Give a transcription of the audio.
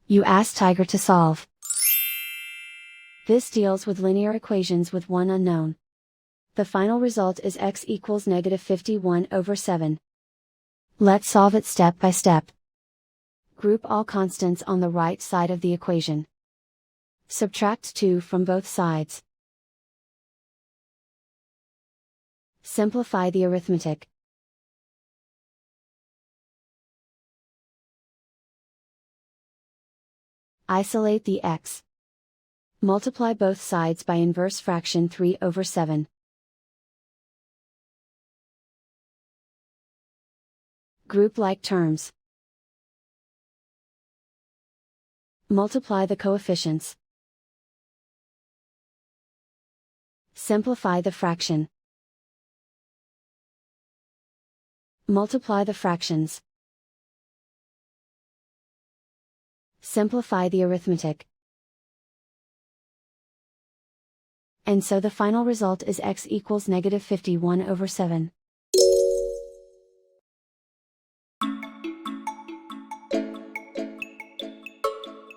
You ask Tiger to solve. This deals with linear equations with one unknown. The final result is x equals -51/7. Let's solve it step by step. Group all constants on the right side of the equation. Subtract 2 from both sides. Simplify the arithmetic. Isolate the x. Multiply both sides by inverse fraction 3/7. Group like terms. Multiply the coefficients. Simplify the fraction. Multiply the fractions. Simplify the arithmetic. And so the final result is x equals -51/7.